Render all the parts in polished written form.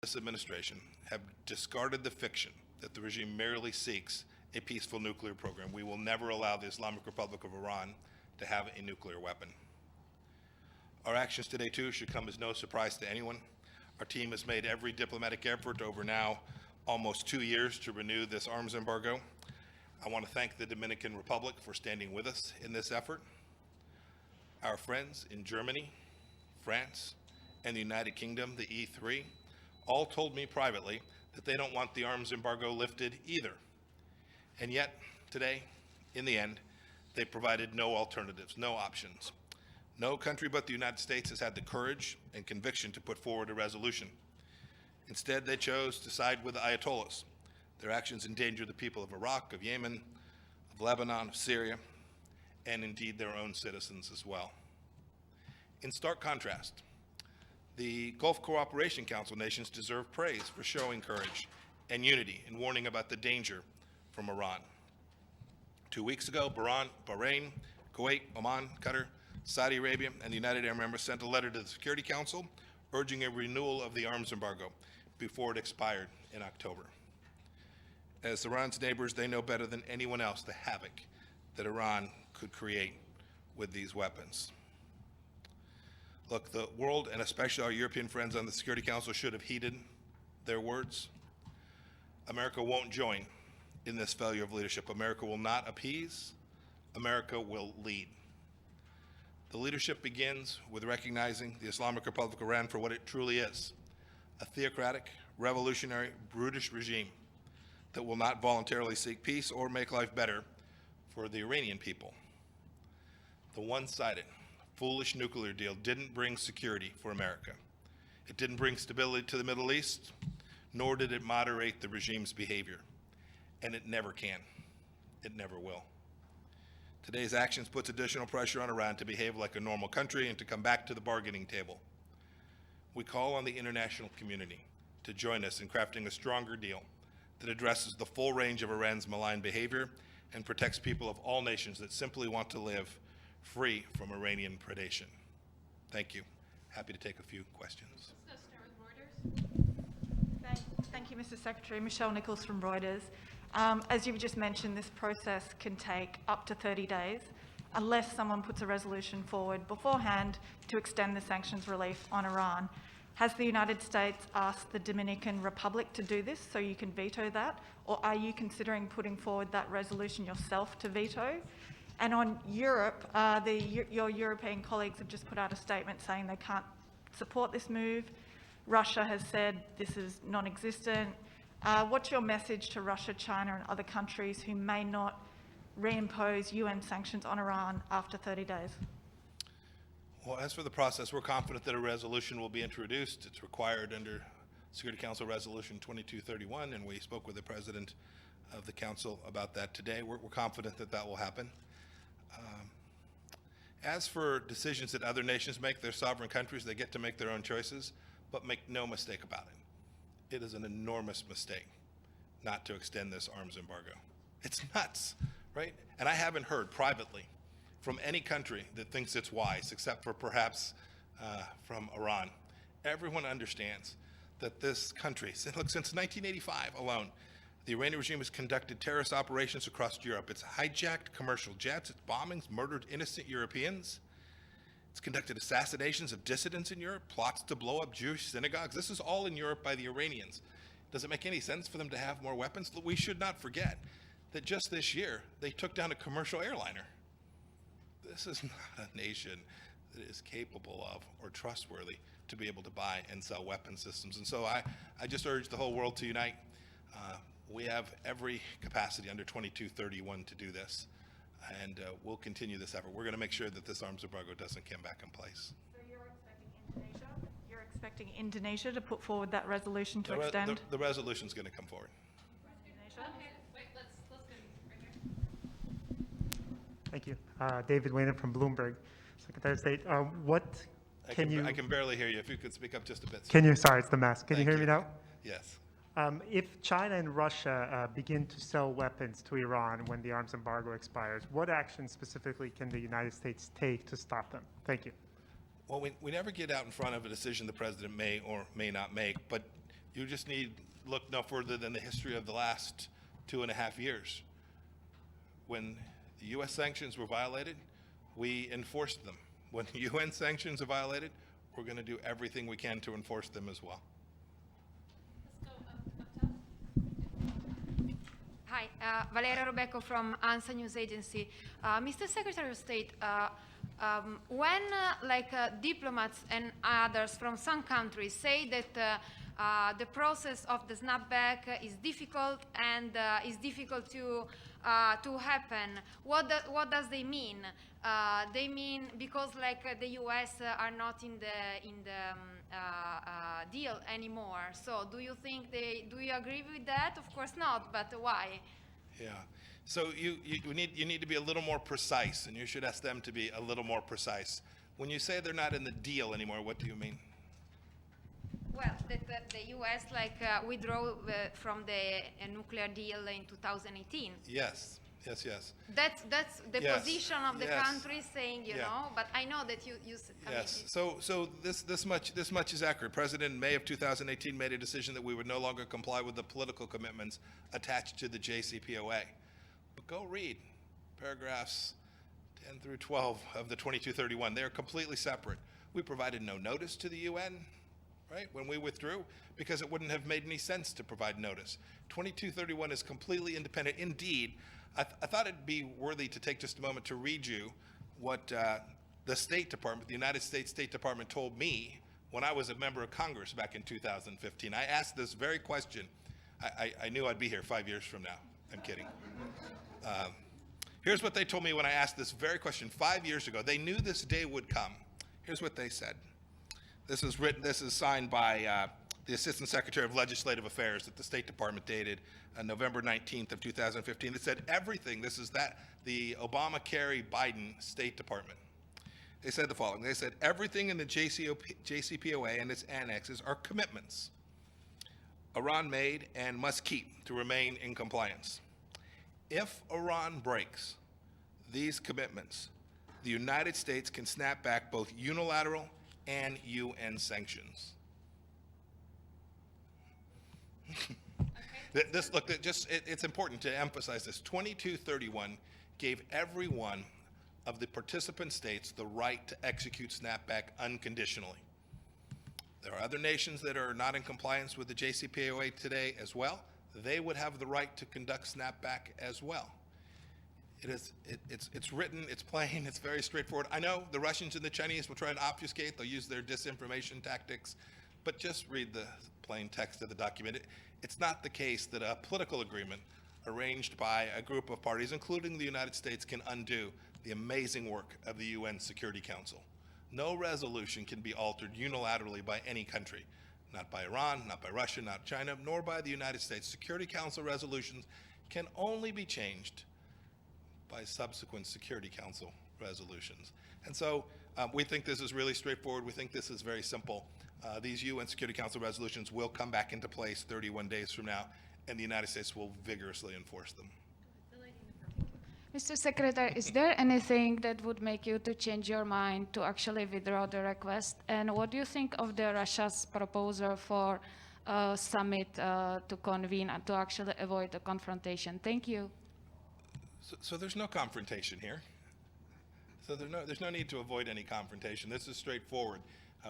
this administration have discarded the fiction that the regime merely seeks a peaceful nuclear program. We will never allow the Islamic Republic of Iran to have a nuclear weapon. Our actions today, too, should come as no surprise to anyone. Our team has made every diplomatic effort over now almost 2 years to renew this arms embargo. I want to thank the Dominican Republic for standing with us in this effort. Our friends in Germany, France, and the United Kingdom, the E3, all told me privately that they don't want the arms embargo lifted either. And yet, today, in the end, they provided no alternatives, no options. No country but the United States has had the courage and conviction to put forward a resolution. Instead, they chose to side with the Ayatollahs. Their actions endanger the people of Iraq, of Yemen, of Lebanon, of Syria, and indeed their own citizens as well. In stark contrast, the Gulf Cooperation Council nations deserve praise for showing courage and unity in warning about the danger from Iran. 2 weeks ago, Bahrain, Kuwait, Oman, Qatar, Saudi Arabia, and the United Arab Emirates sent a letter to the Security Council urging a renewal of the arms embargo before it expired in October. As Iran's neighbors, they know better than anyone else the havoc that Iran could create with these weapons. Look, the world, and especially our European friends on the Security Council, should have heeded their words. America won't join in this failure of leadership. America will not appease. America will lead. The leadership begins with recognizing the Islamic Republic of Iran for what it truly is, a theocratic, revolutionary, brutish regime that will not voluntarily seek peace or make life better for the Iranian people. The one-sided, foolish nuclear deal didn't bring security for America. It didn't bring stability to the Middle East, nor did it moderate the regime's behavior. And it never can. It never will. Today's actions puts additional pressure on Iran to behave like a normal country and to come back to the bargaining table. We call on the international community to join us in crafting a stronger deal that addresses the full range of Iran's malign behavior and protects people of all nations that simply want to live free from Iranian predation. Thank you. Happy to take a few questions. Let's start with Reuters. Thank you, Mr. Secretary. Michelle Nichols from Reuters. As you've just mentioned, this process can take up to 30 days unless someone puts a resolution forward beforehand to extend the sanctions relief on Iran. Has the United States asked the Dominican Republic to do this so you can veto that, or are you considering putting forward that resolution yourself to veto? And on Europe, your European colleagues have just put out a statement saying they can't support this move. Russia has said this is non-existent. What's your message to Russia, China, and other countries who may not reimpose UN sanctions on Iran after 30 days? Well, as for the process, we're confident that a resolution will be introduced. It's required under Security Council Resolution 2231, and we spoke with the President of the Council about that today. We're confident that that will happen. As for decisions that other nations make, they're sovereign countries, they get to make their own choices, but make no mistake about it. It is an enormous mistake not to extend this arms embargo. It's nuts, right? And I haven't heard privately from any country that thinks it's wise, except for perhaps from Iran. Everyone understands that this country, look, since 1985 alone, the Iranian regime has conducted terrorist operations across Europe. It's hijacked commercial jets, it's bombings, murdered innocent Europeans. It's conducted assassinations of dissidents in Europe, plots to blow up Jewish synagogues. This is all in Europe by the Iranians. Does it make any sense for them to have more weapons? We should not forget that just this year, they took down a commercial airliner. This is not a nation that is capable of or trustworthy to be able to buy and sell weapon systems. And so I just urge the whole world to unite. We have every capacity under 2231 to do this, and we'll continue this effort. We're going to make sure that this arms embargo doesn't come back in place. So you're expecting Indonesia to put forward that resolution to extend? The resolution is going to come forward. Indonesia? Okay, wait, let's go right here. Thank you. David Wayne from Bloomberg. Secretary of State, I can barely hear you. If you could speak up just a bit. Sorry, it's the mask. Can you hear me now? Yes. If China and Russia begin to sell weapons to Iran when the arms embargo expires, what action specifically can the United States take to stop them? Thank you. Well, we never get out in front of a decision the president may or may not make, but You just need look no further than the history of the last 2.5 years. When the U.S. sanctions were violated, we enforced them. When UN sanctions are violated, we're going to do everything we can to enforce them as well. Let's go up top. Hi, Valeria Robecco from ANSA News Agency. Mr. Secretary of State, when diplomats and others from some countries say that the process of the snapback is difficult and is difficult to happen, what does they mean? They mean because the U.S. are not in the deal anymore. So do you agree with that? Of course not, but why? Yeah. So you need to be a little more precise, and you should ask them to be a little more precise. When you say they're not in the deal anymore, what do you mean? Well, that the U.S. withdrew from the nuclear deal in 2018. Yes. That's the Yes. position of the Yes. country saying, you Yeah. know. But I know that you Yes. So this much is accurate. President in May of 2018 made a decision that we would no longer comply with the political commitments attached to the JCPOA. But go read paragraphs 10 through 12 of the 2231. They are completely separate. We provided no notice to the UN, right, when we withdrew, because it wouldn't have made any sense to provide notice. 2231 is completely independent. Indeed, I thought it'd be worthy to take just a moment to read you what the State Department, the United States State Department, told me when I was a member of Congress back in 2015. I asked this very question. I knew I'd be here 5 years from now. I'm kidding. Here's what they told me when I asked this very question 5 years ago. They knew this day would come. Here's what they said. This is signed by the Assistant Secretary of Legislative Affairs at the State Department, dated November 19th of 2015. It said everything. The Obama-Kerry-Biden State Department. They said the following. They said everything in the JCPOA and its annexes are commitments Iran made and must keep to remain in compliance. If Iran breaks these commitments, the United States can snap back both unilateral and UN sanctions. It's important to emphasize this. 2231 gave every one of the participant states the right to execute snapback unconditionally. There are other nations that are not in compliance with the JCPOA today as well. They would have the right to conduct snapback as well. It's written, it's plain, it's very straightforward. I know the Russians and the Chinese will try and obfuscate, they'll use their disinformation tactics, but just read the plain text of the document. It's not the case that a political agreement arranged by a group of parties, including the United States, can undo the amazing work of the UN Security Council. No resolution can be altered unilaterally by any country, not by Iran, not by Russia, not China, nor by the United States. Security Council resolutions can only be changed by subsequent Security Council resolutions. And so we think this is really straightforward. We think this is very simple. These UN Security Council resolutions will come back into place 31 days from now, and the United States will vigorously enforce them. Mr. Secretary, is there anything that would make you to change your mind to actually withdraw the request? And what do you think of the Russia's proposal for a summit to convene and to actually avoid a confrontation? Thank you. So there's no confrontation here. So there's no need to avoid any confrontation. This is straightforward.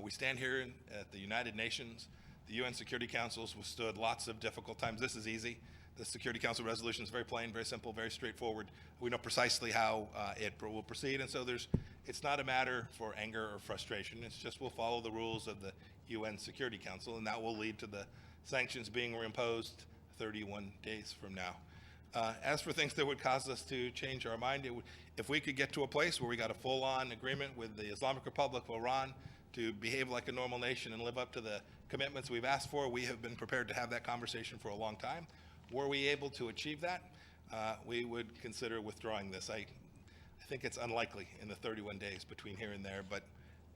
We stand here at the United Nations. The UN Security Council has withstood lots of difficult times. This is easy. The Security Council resolution is very plain, very simple, very straightforward. We know precisely how it will proceed, and so it's not a matter for anger or frustration. It's just we'll follow the rules of the UN Security Council, and that will lead to the sanctions being reimposed 31 days from now. As for things that would cause us to change our mind, if we could get to a place where we got a full-on agreement with the Islamic Republic of Iran to behave like a normal nation and live up to the commitments we've asked for, we have been prepared to have that conversation for a long time. Were we able to achieve that, we would consider withdrawing this. I think it's unlikely in the 31 days between here and there, but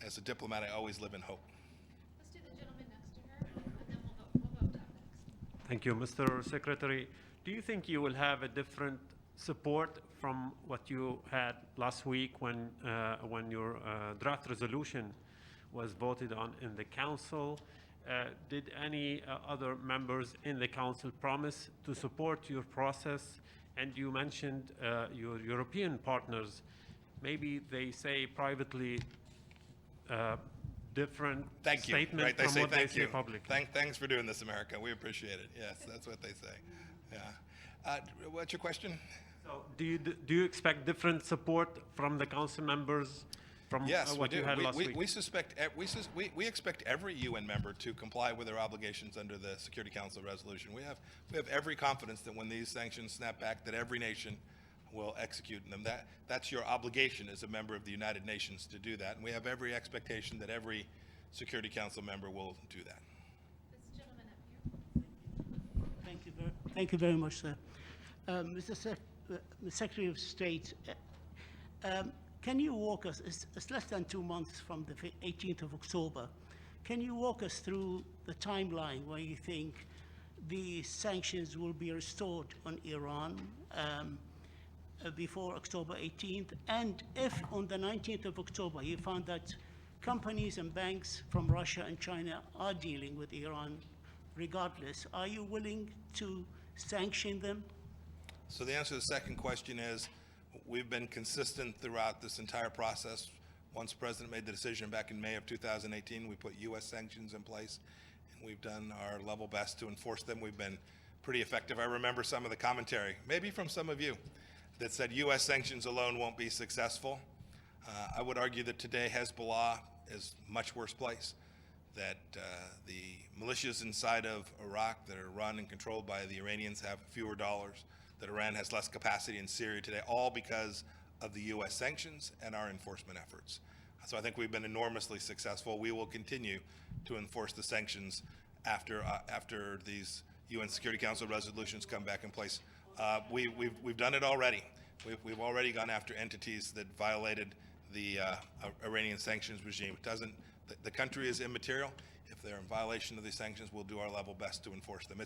as a diplomat, I always live in hope. Let's do the gentleman next to her, and then we'll go up top next. Thank you, Mr. Secretary. Do you think you will have a different support from what you had last week when your draft resolution was voted on in the Council? did any other members in the council promise to support your process? And you mentioned your European partners. Maybe they say privately different Thank you. statement Right, they from say what they thank say you. publicly. Thanks for doing this, America. We appreciate it. Yes, that's what they say. Yeah. What's your question? So do you expect different support from the council members from Yes, we what you do. had last week? We expect every UN member to comply with their obligations under the Security Council resolution. We have every confidence that when these sanctions snap back, that every nation will execute them. That's your obligation as a member of the United Nations to do that, and we have every expectation that every Security Council member will do that. This gentleman up here. Thank you very much, sir. Mr. Secretary of State, can you walk us, it's less than 2 months from the 18th of October, can you walk us through the timeline where you think the sanctions will be restored on Iran before October 18th? And if on the 19th of October you found that companies and banks from Russia and China are dealing with Iran regardless, are you willing to sanction them? So the answer to the second question is, we've been consistent throughout this entire process. Once the President made the decision back in May of 2018, we put U.S. sanctions in place, and we've done our level best to enforce them. We've been pretty effective. I remember some of the commentary, maybe from some of you, that said U.S. sanctions alone won't be successful. I would argue that today Hezbollah is a much worse place, that the militias inside of Iraq that are run and controlled by the Iranians have fewer dollars, that Iran has less capacity in Syria today, all because of the U.S. sanctions and our enforcement efforts. So I think we've been enormously successful. We will continue to enforce the sanctions after these UN Security Council resolutions come back in place. We've done it already. We've already gone after entities that violated the Iranian sanctions regime. The country is immaterial. If they're in violation of these sanctions, we'll do our level best to enforce them.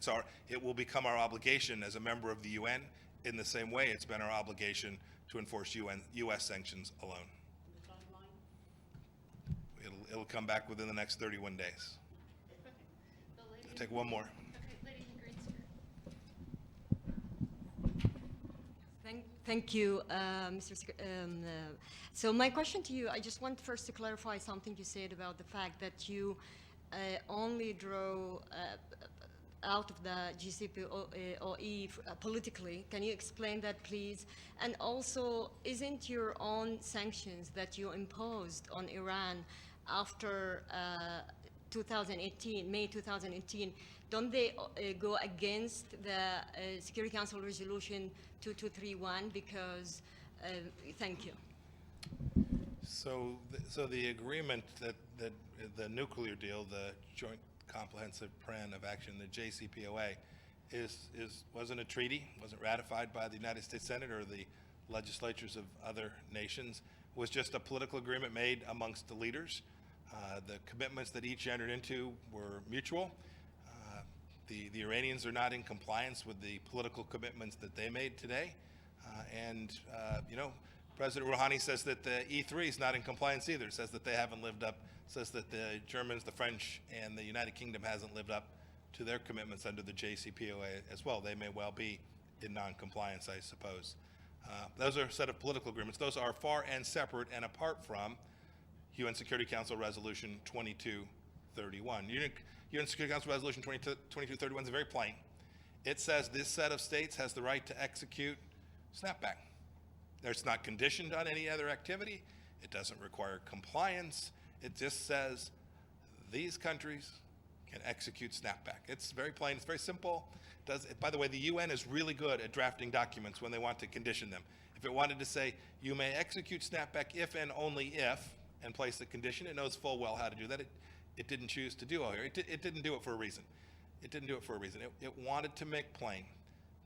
It will become our obligation as a member of the UN in the same way it's been our obligation to enforce U.S. sanctions alone. It'll come back within the next 31 days. The lady. I'll take one more. Okay, lady in the green skirt. Thank you, Mr. So my question to you, I just want first to clarify something you said about the fact that you only draw out of the JCPOE politically. Can you explain that, please? And also, isn't your own sanctions that you imposed on Iran after 2018, May 2018, don't they go against the Security Council Resolution 2231? Because, thank you. So the agreement that the nuclear deal, the Joint Comprehensive Plan of Action, the JCPOA, wasn't a treaty, wasn't ratified by the United States Senate or the legislatures of other nations. It was just a political agreement made amongst the leaders. The commitments that each entered into were mutual. The Iranians are not in compliance with the political commitments that they made today. President Rouhani says that the E3 is not in compliance either, says that they haven't lived up, says that the Germans, the French, and the United Kingdom hasn't lived up to their commitments under the JCPOA as well. They may well be in non-compliance, I suppose. Those are a set of political agreements. Those are far and separate and apart from UN Security Council Resolution 2231. UN Security Council Resolution 2231 is very plain. It says this set of states has the right to execute snapback. It's not conditioned on any other activity. It doesn't require compliance. It just says these countries can execute snapback. It's very plain. It's very simple. By the way, the UN is really good at drafting documents when they want to condition them. If it wanted to say, you may execute snapback if and only if, and place a condition, it knows full well how to do that. It didn't choose to do it here. It didn't do it for a reason. It didn't do it for a reason. It wanted to make plain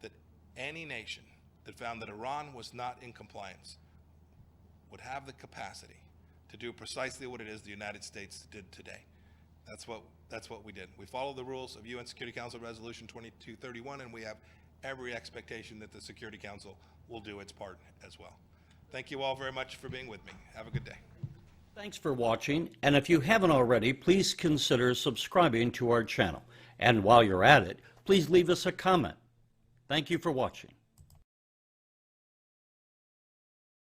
that any nation that found that Iran was not in compliance would have the capacity to do precisely what it is the United States did today. That's what we did. We followed the rules of UN Security Council Resolution 2231, and we have every expectation that the Security Council will do its part as well. Thank you all very much for being with me. Have a good day. Thanks for watching, and if you haven't already, please consider subscribing to our channel. And while you're at it, please leave us a comment. Thank you for watching.